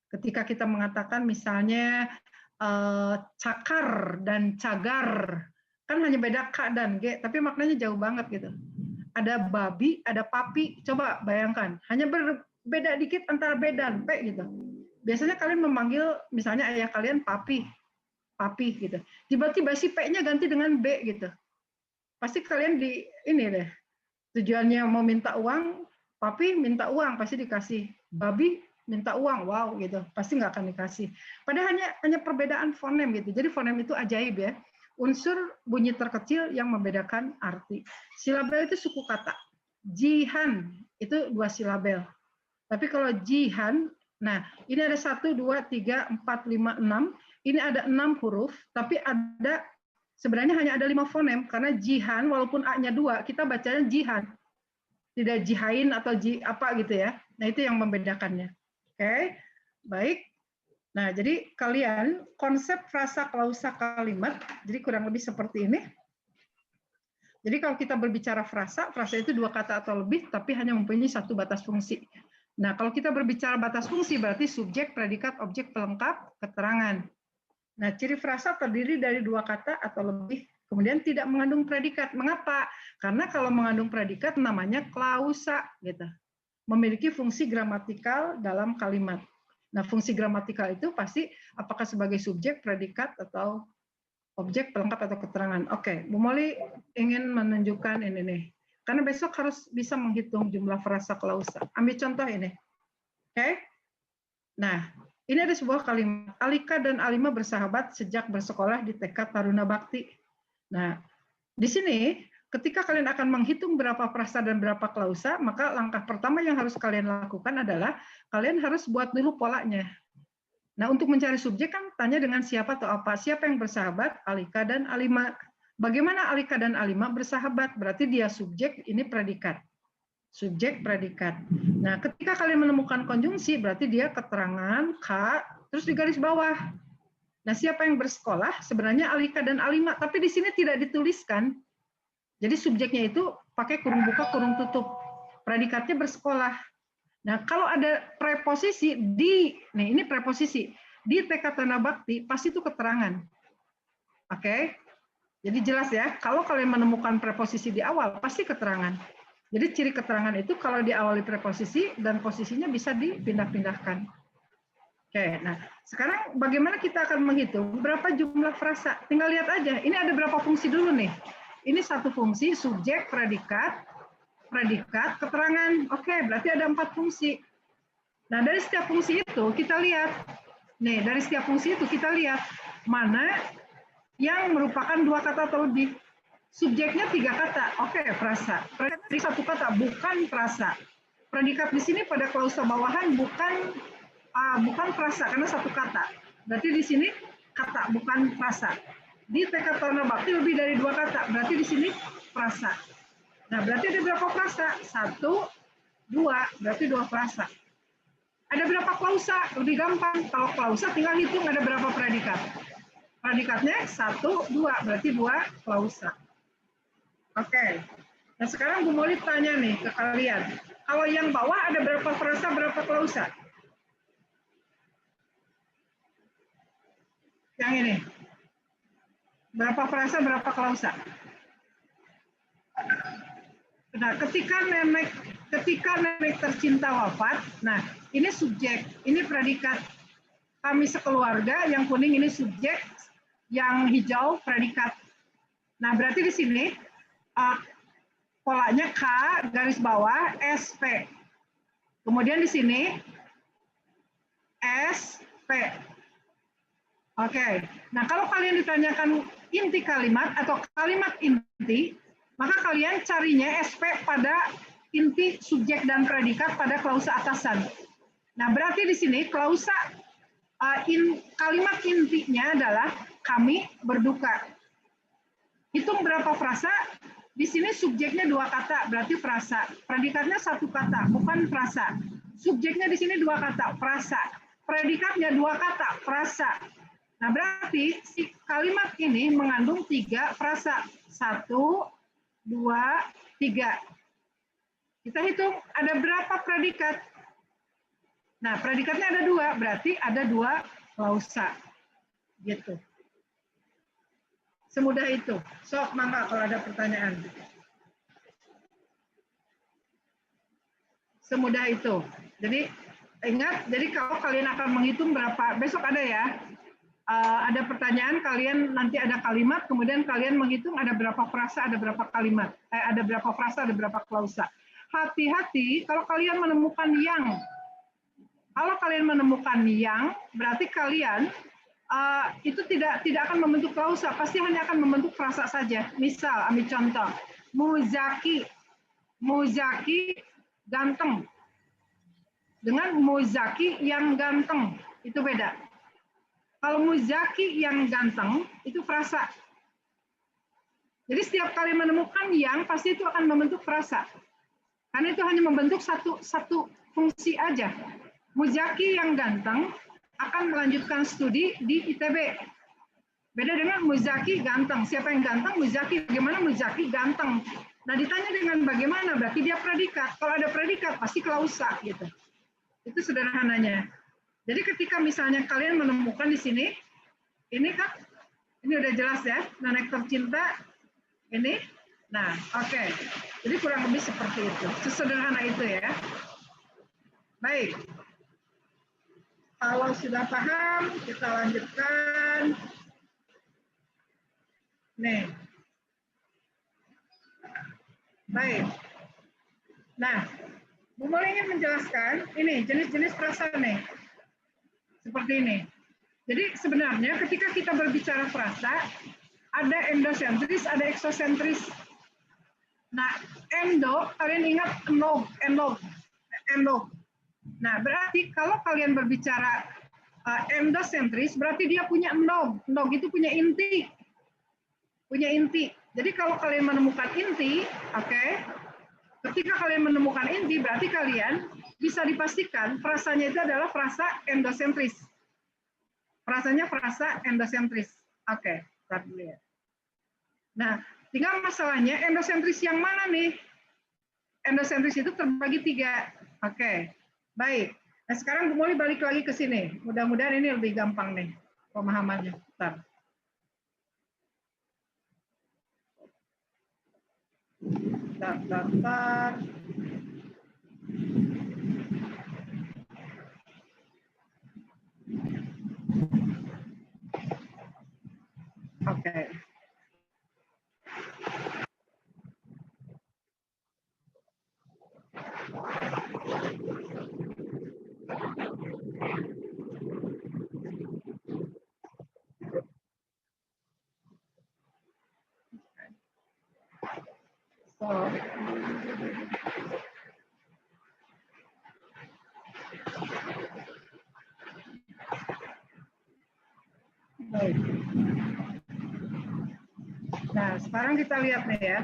Speaker 1: Ketika kita mengatakan misalnya cakar dan cagar, kan hanya beda K dan G, tapi maknanya jauh banget gitu. Ada babi, ada papi, coba bayangkan, hanya berbeda dikit antara B dan P gitu. Biasanya kalian memanggil misalnya ayah kalian papi gitu. Tiba-tiba si P-nya ganti dengan B gitu. Pasti kalian ini deh, tujuannya mau minta uang, papi minta uang pasti dikasih, babi minta uang, wow gitu, pasti nggak akan dikasih. Padahal hanya perbedaan fonem gitu. Jadi fonem itu ajaib ya. Unsur bunyi terkecil yang membedakan arti. Silabel itu suku kata. Jihan itu 2 silabel. Tapi kalau jihan, nah ini ada 1, 2, 3, 4, 5, 6. Ini ada 6 huruf, tapi sebenarnya hanya ada 5 fonem, karena jihan walaupun A-nya 2, kita bacanya jihan. Tidak jihain atau apa gitu ya. Nah itu yang membedakannya. Oke, baik. Nah jadi kalian konsep frasa klausa kalimat, jadi kurang lebih seperti ini. Jadi kalau kita berbicara frasa itu 2 kata atau lebih, tapi hanya mempunyai 1 batas fungsi. Nah kalau kita berbicara batas fungsi, berarti subjek, predikat, objek, pelengkap, keterangan. Nah, ciri frasa terdiri dari 2 kata atau lebih, kemudian tidak mengandung predikat. Mengapa? Karena kalau mengandung predikat namanya klausa, gitu. Memiliki fungsi gramatikal dalam kalimat. Nah, fungsi gramatikal itu pasti apakah sebagai subjek, predikat, atau objek, pelengkap, atau keterangan. Oke, Bu Molly ingin menunjukkan ini nih. Karena besok harus bisa menghitung jumlah frasa klausa. Ambil contoh ini. Oke? Nah, ini ada sebuah kalimat, Alika dan Alima bersahabat sejak bersekolah di TK Taruna Bakti. Nah, di sini ketika kalian akan menghitung berapa frasa dan berapa klausa, maka langkah pertama yang harus kalian lakukan adalah kalian harus buat dulu polanya. Nah, untuk mencari subjek kan tanya dengan siapa atau apa. Siapa yang bersahabat? Alika dan Alima. Bagaimana Alika dan Alima bersahabat? Berarti dia subjek, ini predikat. Subjek, predikat. Nah, ketika kalian menemukan konjungsi, berarti dia keterangan, K, terus di garis bawah. Nah, siapa yang bersekolah? Sebenarnya Alika dan Alima, tapi di sini tidak dituliskan. Jadi subjeknya itu pakai kurung buka, kurung tutup. Predikatnya bersekolah. Nah, kalau ada preposisi di, nih ini preposisi, di TK Taruna Bakti, pasti itu keterangan. Oke? Jadi jelas ya, kalau kalian menemukan preposisi di awal, pasti keterangan. Jadi ciri keterangan itu kalau diawali preposisi dan posisinya bisa dipindah-pindahkan. Oke, nah sekarang bagaimana kita akan menghitung berapa jumlah frasa? Tinggal lihat aja, ini ada berapa fungsi dulu nih. Ini 1 fungsi, subjek, predikat, keterangan. Oke, berarti ada 4 fungsi. Nah dari setiap fungsi itu kita lihat, nih dari setiap fungsi itu kita lihat mana yang merupakan 2 kata atau lebih. Subjeknya 3 kata, oke, frasa. Predikat 1 kata, bukan frasa. Predikat di sini pada klausa bawahan bukan frasa karena 1 kata. Berarti di sini kata, bukan frasa. Di TK Taruna Bakti lebih dari 2 kata, berarti di sini frasa. Nah, berarti ada berapa frasa? 1, 2, berarti 2 frasa. Ada berapa klausa? Lebih gampang. Kalau klausa tinggal hitung ada berapa predikat. Predikatnya 1, 2, berarti 2 klausa. Oke, nah sekarang Bu Molly tanya nih ke kalian, kalau yang bawah ada berapa frasa, berapa klausa? Yang ini, berapa frasa, berapa klausa? Nah, ketika nenek tercinta wafat, nah ini subjek, ini predikat. Kami sekeluarga, yang kuning ini subjek, yang hijau predikat. Nah, berarti di sini polanya K garis bawah SP. Kemudian di sini SP. Oke. Nah, kalau kalian ditanyakan inti kalimat atau kalimat inti, maka kalian carinya SP pada inti subjek dan predikat pada klausa atasan. Nah, berarti di sini klausa kalimat intinya adalah kami berduka. Hitung berapa frasa? Di sini subjeknya 2 kata, berarti frasa. Predikatnya 1 kata, bukan frasa. Subjeknya di sini 2 kata, frasa. Predikatnya 2 kata, frasa. Nah, berarti si kalimat ini mengandung 3 frasa. 1, 2, 3. Kita hitung ada berapa predikat. Nah, predikatnya ada 2, berarti ada 2 klausa. Gitu. Semudah itu. Sok, mangga kalau ada pertanyaan. Semudah itu. Jadi ingat, jadi kalau kalian akan menghitung berapa, besok ada ya, ada pertanyaan, kalian nanti ada kalimat, kemudian kalian menghitung ada berapa frasa, ada berapa kalimat, ada berapa frasa, ada berapa klausa. Hati-hati kalau kalian menemukan yang. Kalau kalian menemukan yang, berarti kalian itu tidak akan membentuk klausa, pasti hanya akan membentuk frasa saja. Misal, ambil contoh, Muzaki ganteng. dengan Muzaki yang ganteng. Itu beda. Kalau Muzaki yang ganteng, itu frasa. Jadi setiap kali menemukan yang, pasti itu akan membentuk frasa. Karena itu hanya membentuk satu fungsi aja. Muzaki yang ganteng akan melanjutkan studi di ITB. Beda dengan Muzaki ganteng. Siapa yang ganteng? Muzaki. Bagaimana Muzaki ganteng? Nah, ditanya dengan bagaimana, berarti dia predikat. Kalau ada predikat, pasti klausa gitu. Itu sederhananya. Jadi ketika misalnya kalian menemukan di sini, ini kan, ini udah jelas ya, nenek tercinta, ini, nah oke. Jadi kurang lebih seperti itu. Sesederhana itu ya. Baik. Kalau sudah paham, kita lanjutkan. Nih. Baik. Nah, Bu Moli ingin menjelaskan, ini jenis-jenis frasa nih. Seperti ini. Jadi sebenarnya ketika kita berbicara frasa, ada endosentris, ada eksosentris. Nah, endo, kalian ingat enog. Nah, berarti kalau kalian berbicara endosentris, berarti dia punya enog. Enog itu punya inti. Punya inti. Jadi kalau kalian menemukan inti, oke, ketika kalian menemukan inti, berarti kalian bisa dipastikan frasanya itu adalah frasa endosentris. Frasanya frasa endosentris. Oke, start dulu ya. Nah, tinggal masalahnya endosentris yang mana nih? Endosentris itu terbagi 3. Oke, baik. Nah, sekarang Bu Moli balik lagi ke sini. Mudah-mudahan ini lebih gampang nih pemahamannya. Bentar. Bentar. Oke. So, baik. Nah, sekarang kita lihat nih ya.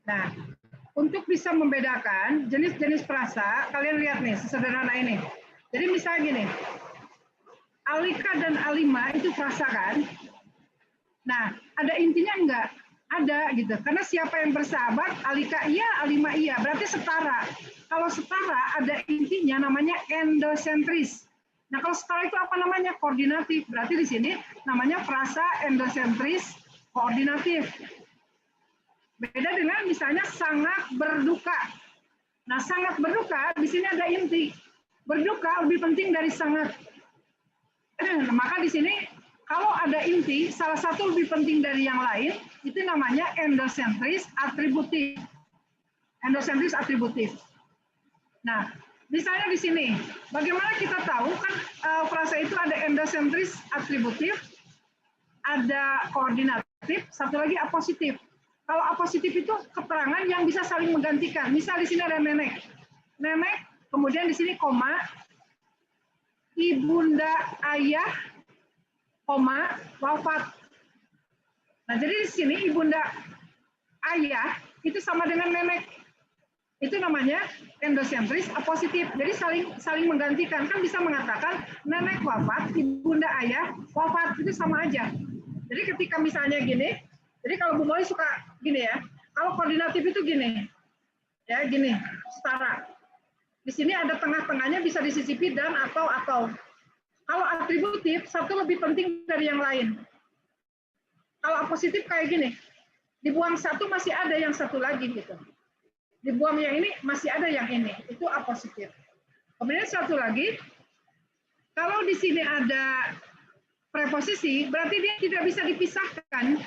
Speaker 1: Nah, untuk bisa membedakan jenis-jenis frasa, kalian lihat nih, sesederhana ini. Jadi misalnya gini, Alika dan Alima itu frasa kan? Nah, ada intinya enggak? Ada gitu. Karena siapa yang bersahabat, Alika iya, Alima iya. Berarti setara. Kalau setara ada intinya namanya endosentris. Nah, kalau setara itu apa namanya? Koordinatif. Berarti di sini namanya frasa endosentris koordinatif. Beda dengan misalnya sangat berduka. Nah, sangat berduka di sini ada inti. Berduka lebih penting dari sangat. Maka di sini kalau ada inti, salah satu lebih penting dari yang lain, itu namanya endosentris atributif. Endosentris atributif. Nah, misalnya di sini, bagaimana kita tahu kan frasa itu ada endosentris atributif, ada koordinatif, satu lagi apositif. Kalau apositif itu keterangan yang bisa saling menggantikan. Misal di sini ada nenek. Nenek, kemudian di sini koma, ibunda ayah, koma, wafat. Nah, jadi di sini ibunda ayah itu sama dengan nenek. Itu namanya endosentris apositif. Jadi saling menggantikan. Kan bisa mengatakan nenek wafat, ibunda ayah wafat, itu sama aja. Jadi ketika misalnya gini, jadi kalau Bu Moli suka gini ya, kalau koordinatif itu gini, ya gini, setara. Di sini ada tengah-tengahnya bisa disisipi dan atau. Kalau atributif, satu lebih penting dari yang lain. Kalau positif kayak gini, dibuang satu masih ada yang satu lagi gitu. Dibuang yang ini masih ada yang ini, itu apositif. Kemudian satu lagi, kalau di sini ada preposisi, berarti dia tidak bisa dipisahkan.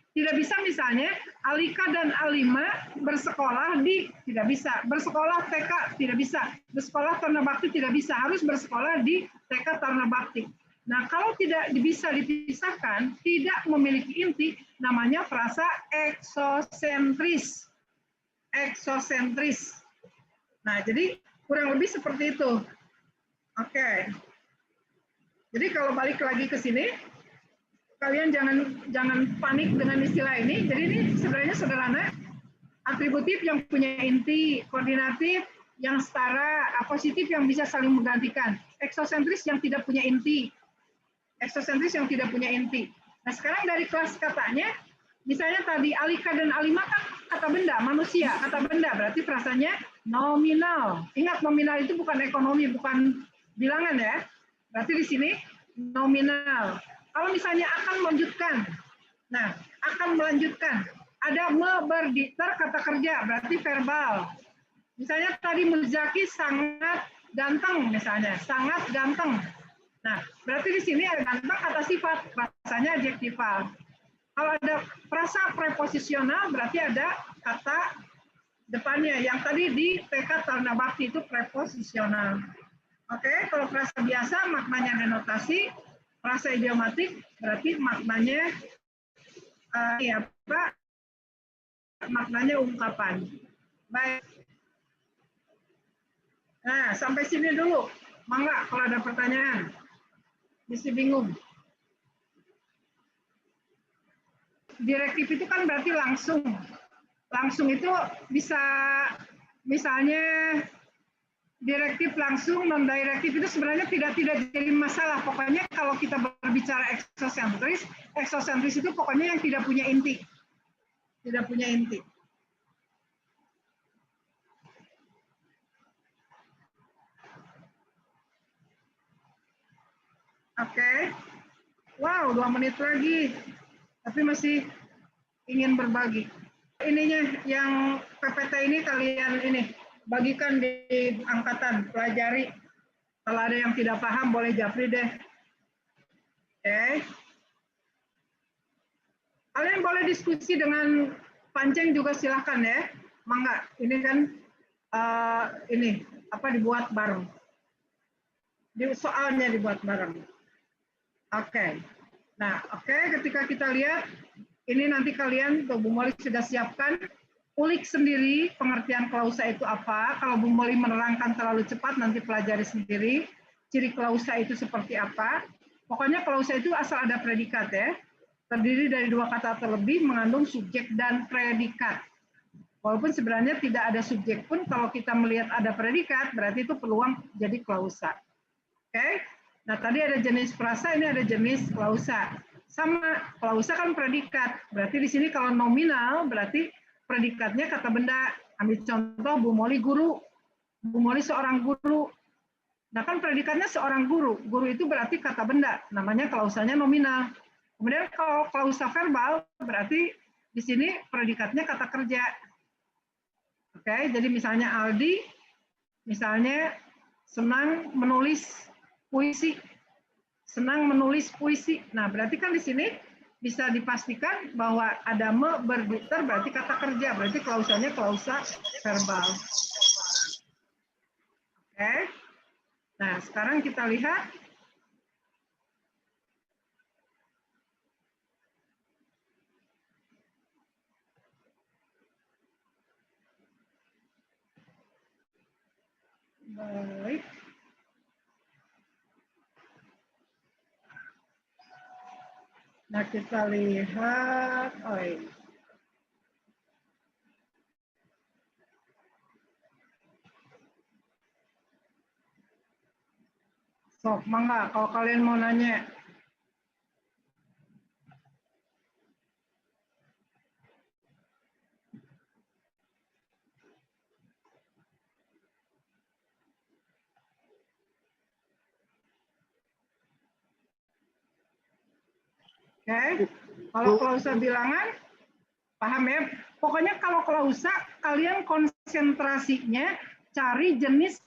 Speaker 1: Tidak bisa misalnya Alika dan Alima bersekolah di, tidak bisa. Bersekolah TK tidak bisa. Bersekolah Taruna Bakti tidak bisa. Harus bersekolah di TK Taruna Bakti. Nah, kalau tidak bisa dipisahkan, tidak memiliki inti, namanya frasa eksosentris. Eksosentris. Nah, jadi Kurang lebih seperti itu. Oke. Jadi kalau balik lagi ke sini, kalian jangan panik dengan istilah ini. Jadi ini sebenarnya sederhana. Atributif yang punya inti, koordinatif yang setara, apositif yang bisa saling menggantikan, eksosentris yang tidak punya inti, eksosentris yang tidak punya inti. Nah sekarang dari kelas katanya, misalnya tadi Alika dan Alima kan kata benda, manusia, kata benda, berarti frasanya nominal. Ingat nominal itu bukan ekonomi, bukan bilangan ya. Berarti di sini nominal. Kalau misalnya akan melanjutkan, nah akan melanjutkan, ada berdikter kata kerja, berarti verbal. Misalnya tadi Muzaki sangat ganteng, misalnya sangat ganteng. Nah, berarti di sini ada ganteng kata sifat, rasanya adjektifal. Kalau ada frasa preposisional, berarti ada kata depannya. Yang tadi di TK Taruna Bakti itu preposisional. Oke, kalau frasa biasa maknanya denotasi, frasa idiomatik berarti maknanya maknanya ungkapan. Baik. Nah, sampai sini dulu. Mangga kalau ada pertanyaan. Mesti bingung. Direktif itu kan berarti langsung. Langsung itu bisa misalnya direktif langsung, non direktif itu sebenarnya tidak jadi masalah. Pokoknya kalau kita berbicara eksosentris itu pokoknya yang tidak punya inti. Tidak punya inti. Oke. Wow, 2 menit lagi. Tapi masih ingin berbagi. Ininya yang PPT ini kalian ini bagikan di angkatan, pelajari. Kalau ada yang tidak paham boleh japri deh. Oke. Kalian boleh diskusi dengan Panceng juga silahkan ya. Mangga, ini kan ini apa dibuat bareng. Soalnya dibuat bareng. Oke. Nah, oke, ketika kita lihat ini nanti kalian, Bu Moli sudah siapkan, ulik sendiri pengertian klausa itu apa. Kalau Bu Moli menerangkan terlalu cepat, nanti pelajari sendiri. Ciri klausa itu seperti apa. Pokoknya klausa itu asal ada predikat ya. Terdiri dari 2 kata terlebih, mengandung subjek dan predikat. Walaupun sebenarnya tidak ada subjek pun, kalau kita melihat ada predikat, berarti itu peluang jadi klausa. Oke? Nah, tadi ada jenis frasa, ini ada jenis klausa. Sama, klausa kan predikat. Berarti di sini kalau nominal, berarti predikatnya kata benda. Ambil contoh, Bu Moli guru. Bu Moli seorang guru. Nah, kan predikatnya seorang guru. Guru itu berarti kata benda. Namanya klausanya nominal. Kemudian kalau klausa verbal, berarti di sini predikatnya kata kerja. Oke, jadi misalnya Aldi, misalnya senang menulis puisi. Senang menulis puisi. Nah, berarti kan di sini bisa dipastikan bahwa ada berdikter berarti kata kerja. Berarti klausanya klausa verbal. Oke. Nah, sekarang kita lihat. Baik. Nah, kita lihat. Oh, ini. Sok, mangga kalau kalian mau nanya. Oke, kalau klausa bilangan, paham ya? Pokoknya kalau klausa, kalian konsentrasinya cari jenis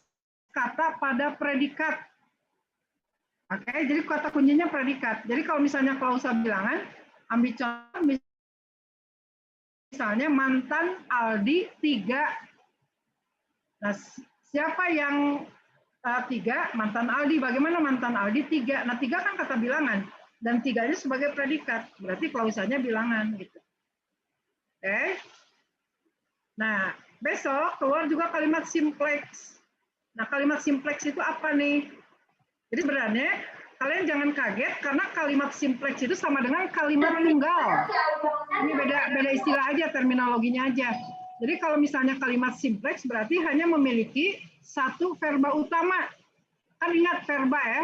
Speaker 1: kata pada predikat. Oke, jadi kata kuncinya predikat. Jadi kalau misalnya klausa bilangan, ambil contoh misalnya mantan Aldi 3. Nah, siapa yang 3? Mantan Aldi. Bagaimana mantan Aldi 3? Nah, 3 kan kata bilangan. Dan 3-nya sebagai predikat, berarti klausanya bilangan gitu. Oke. Nah, besok keluar juga kalimat simplex. Nah, kalimat simpleks itu apa nih? Jadi sebenarnya kalian jangan kaget karena kalimat simpleks itu sama dengan kalimat tunggal. Ini beda istilah aja, terminologinya aja. Jadi kalau misalnya kalimat simpleks berarti hanya memiliki satu verba utama. Kan ingat verba ya,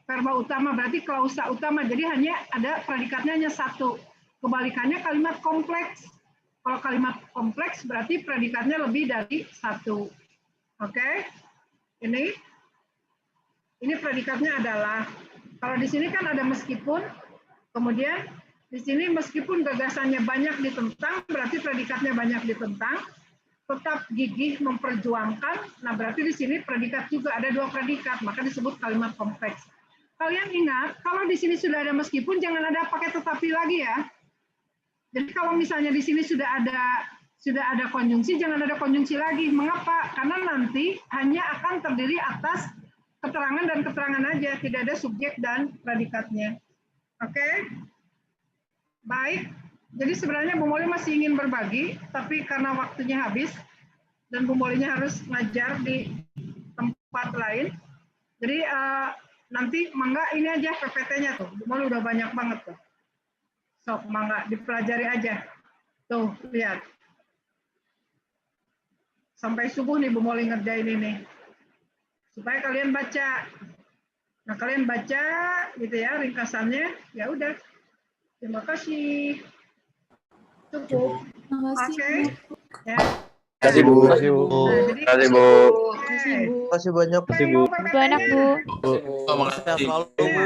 Speaker 1: verba utama berarti klausa utama. Jadi hanya ada predikatnya hanya satu. Kebalikannya kalimat kompleks. Kalau kalimat kompleks berarti predikatnya lebih dari satu. Oke? Ini predikatnya adalah, kalau di sini kan ada meskipun, kemudian di sini meskipun gagasannya banyak ditentang, berarti predikatnya banyak ditentang, tetap gigih memperjuangkan, nah berarti di sini predikat juga ada dua predikat, maka disebut kalimat kompleks. Kalian ingat, kalau di sini sudah ada meskipun, jangan ada pakai tetapi lagi ya. Jadi kalau misalnya di sini sudah ada konjungsi, jangan ada konjungsi lagi. Mengapa? Karena nanti hanya akan terdiri atas keterangan dan keterangan aja, tidak ada subjek dan predikatnya. Oke? Baik. Jadi sebenarnya Bu Molly masih ingin berbagi, tapi karena waktunya habis dan Bu Molly-nya harus ngajar di tempat lain. Jadi nanti mangga ini aja PPT-nya tuh. Bu Molly udah banyak banget tuh. Sok mangga dipelajari aja. Tuh, lihat. Sampai subuh nih Bu Molly ngerjain ini. Supaya kalian baca. Nah, kalian baca gitu ya ringkasannya, ya udah. Terima kasih. Cukup. Oke. Ya.
Speaker 6: Kasih Bu.
Speaker 1: Nah, jadi,
Speaker 6: Kasih Bu.
Speaker 1: oke.
Speaker 7: Kasih banyak.
Speaker 1: Siapa yang mau PPT-nya?
Speaker 8: Bu.
Speaker 6: Makasih selalu Bu.